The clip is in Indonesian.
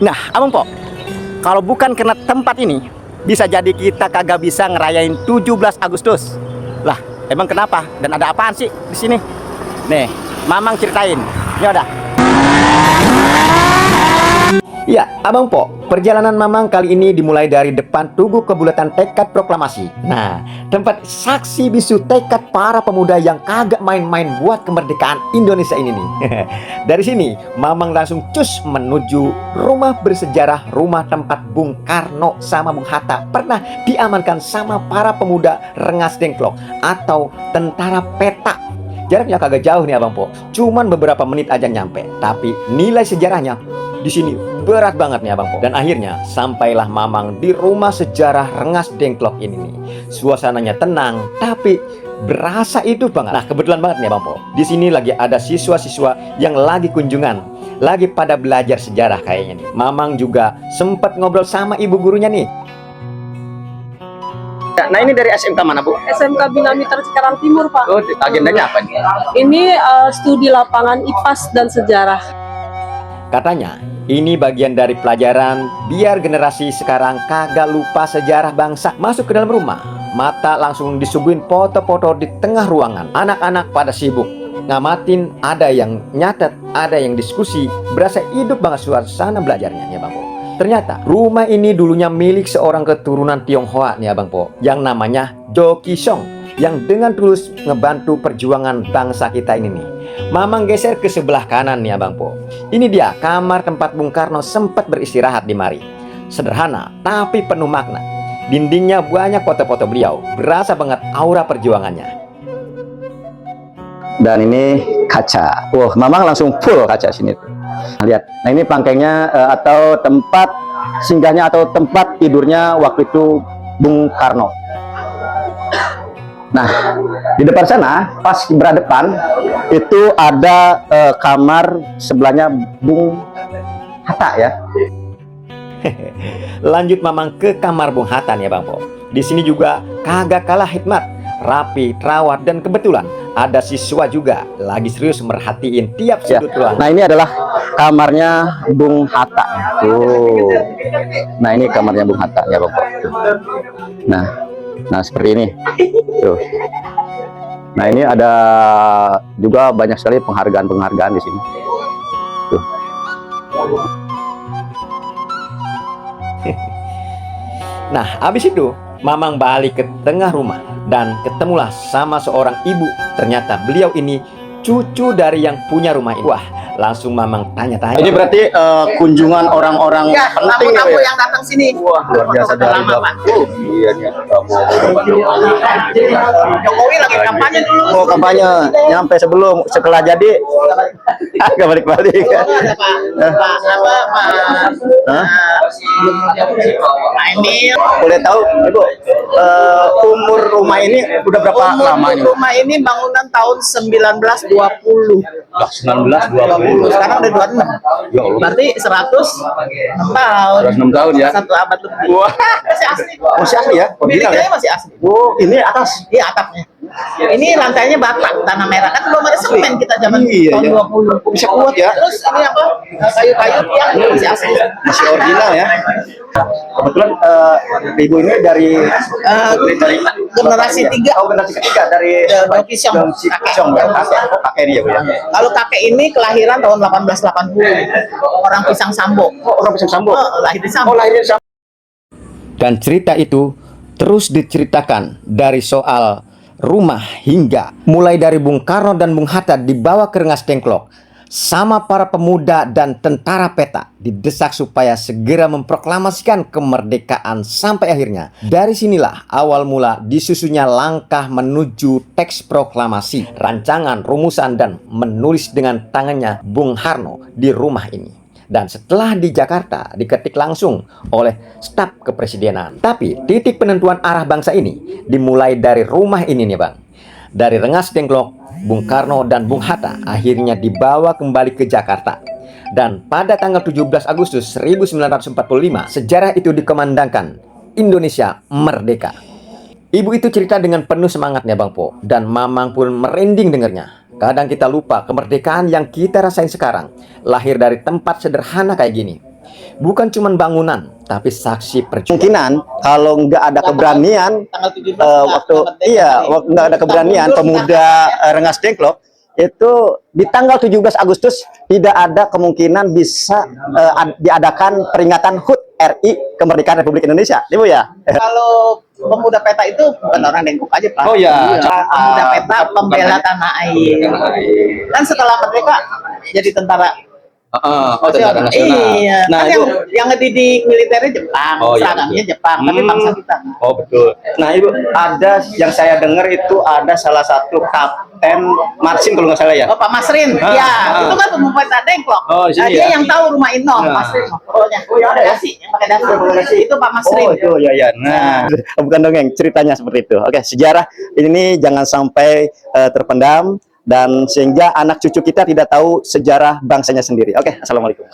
Nah, Abang Po, kalau bukan karena tempat ini, bisa jadi kita kagak bisa ngerayain 17 Agustus. Lah, emang kenapa? Dan ada apaan sih di sini? Nih, Mamang ceritain. Ini ada. Ya, Abang Po, perjalanan Mamang kali ini dimulai dari depan Tugu Kebulatan Tekad Proklamasi. Nah, tempat saksi bisu tekad para pemuda yang kagak main-main buat kemerdekaan Indonesia ini nih. Dari sini, Mamang langsung cus menuju rumah bersejarah, rumah tempat Bung Karno sama Bung Hatta pernah diamankan sama para pemuda Rengas Dengklok atau tentara peta. Jaraknya kagak jauh nih Abang Po, cuman beberapa menit aja nyampe. Tapi nilai sejarahnya di sini berat banget nih Abang Po. Dan akhirnya sampailah Mamang di rumah sejarah Rengas Dengklok ini nih. Suasananya tenang tapi berasa hidup banget. Nah, kebetulan banget nih Abang Po, di sini lagi ada siswa-siswa yang lagi kunjungan, lagi pada belajar sejarah kayaknya nih. Mamang juga sempat ngobrol sama ibu gurunya nih. Nah, ini dari SMK mana, Bu? SMK Bina Mitra Cikarang Timur, Pak. Oh, agendanya apa nih? Ini studi lapangan IPAS dan sejarah. Katanya, ini bagian dari pelajaran biar generasi sekarang kagak lupa sejarah bangsa. Masuk ke dalam rumah, mata langsung disuguhin foto-foto di tengah ruangan. Anak-anak pada sibuk ngamatin, ada yang nyatet, ada yang diskusi. Berasa hidup banget suasana belajarnya ya Bang Po. Ternyata rumah ini dulunya milik seorang keturunan Tionghoa nih Abang Po, yang namanya Jo Kisong, yang dengan tulus ngebantu perjuangan bangsa kita ini nih. Mamang geser ke sebelah kanan nih Abang Po. Ini dia kamar tempat Bung Karno sempat beristirahat di mari. Sederhana tapi penuh makna. Dindingnya banyak foto-foto beliau, berasa banget aura perjuangannya. Dan ini kaca. Wah, Mamang langsung full kaca sini tuh. Lihat. Nah, ini pangkengnya atau tempat singgahnya atau tempat tidurnya waktu itu Bung Karno. Nah, di depan sana pas berhadapan itu ada kamar sebelahnya Bung Hatta ya. Lanjut Mamang ke kamar Bung Hatta nih Bang Po. Di sini juga kagak kalah hikmat, rapi, terawat, dan kebetulan ada siswa juga lagi serius merhatiin tiap sudut ruangan. Nah, ini adalah kamarnya Bung Hatta. Tuh. Nah, ini kamarnya Bung Hatta ya, Bang Po. Nah, seperti ini. Tuh. Nah, ini ada juga banyak sekali penghargaan-penghargaan di sini. Tuh. Nah, habis itu Mamang balik ke tengah rumah dan ketemulah sama seorang ibu. Ternyata beliau ini cucu dari yang punya rumah ini. Wah, langsung Mamang tanya-tanya. Ini berarti kunjungan orang-orang penting tamu ya? yang datang sini. Wah, luar biasa dari Bapak. Iya nih, Jokowi lagi kampanye dulu. mau kampanye nyampe setelah jadi agak balik-balik. Ini Boleh tahu, Ibu, umur rumah ini udah berapa lama ini? rumah ini bangunan tahun 1920. 1920. Sekarang udah 26. Ya Allah. Berarti 106 tahun. 106 tahun ya. Satu abad lebih. Wah. Masih asli. Masih asli ya? Original ya? Miliknya masih asli. Oh, ini atas. Iya, atapnya. Ini lantainya bata, tanah merah. Kan belum ada semen kita zaman Iya, tahun iya. 20. Bisa kuat ya? Terus ini apa? Kayu-kayu yang masih asli. Masih original ya. Kebetulan ibu ini dari Generasi 3. Oh, generasi ketiga dari Dong Kisong. Dong Kisong ya. Oh, kakek dia Bu ya. Kalau kakek ini kelahiran tahun 1880. Orang Pisang Sambo. Oh, orang Pisang Sambo. Lahir di Sambo. Oh, lahirnya Sambo. Dan cerita itu terus diceritakan dari soal rumah hingga mulai dari Bung Karno dan Bung Hatta dibawa ke Rengas Dengklok sama para pemuda dan tentara peta didesak supaya segera memproklamasikan kemerdekaan sampai akhirnya. Dari sinilah awal mula disusunnya langkah menuju teks proklamasi, rancangan, rumusan, dan menulis dengan tangannya Bung Karno di rumah ini. Dan setelah di Jakarta diketik langsung oleh staf kepresidenan. Tapi titik penentuan arah bangsa ini dimulai dari rumah ini nih Bang. Dari Rengas Dengklok, Bung Karno dan Bung Hatta akhirnya dibawa kembali ke Jakarta. Dan pada tanggal 17 Agustus 1945, sejarah itu dikumandangkan Indonesia merdeka. Ibu itu cerita dengan penuh semangatnya Bang Po. Dan Mamang pun merinding dengernya. Kadang kita lupa kemerdekaan yang kita rasain sekarang lahir dari tempat sederhana kayak gini. Bukan cuma bangunan, tapi saksi perjuangan. Kemungkinan kalau nggak ada keberanian Tanggal 17 waktu waktu nggak ada keberanian pemuda Rengas Dengklok itu di tanggal 17 Agustus tidak ada kemungkinan bisa diadakan peringatan HUT RI kemerdekaan Republik Indonesia, Ibu ya. Kalau pemuda peta itu bukan orang Dengklok aja, Pak. Oh ya, Pemuda peta pembela tanah air. Kan setelah mereka jadi tentara tentara nasional. Iya. Nah, Kan itu yang ngedidik militernya Jepang, Oh, iya. seragamnya Jepang, tapi bangsa kita. Oh betul. Nah Ibu, ada yang saya dengar itu ada salah satu kapten Marsin kalau nggak salah ya. Oh, Pak Masrin, ya, itu kan pemuda Dengklok. Oh, di sini Dia ya? yang tahu rumah Inom, Nah. Masrin. Pokoknya. Oh, yang ada dasi, yang pakai dasi. Itu Pak Masrin. Oh itu ya. Nah, bukan dongeng, ceritanya seperti itu. Oke, sejarah ini jangan sampai terpendam dan sehingga anak cucu kita tidak tahu sejarah bangsanya sendiri. Oke, assalamualaikum.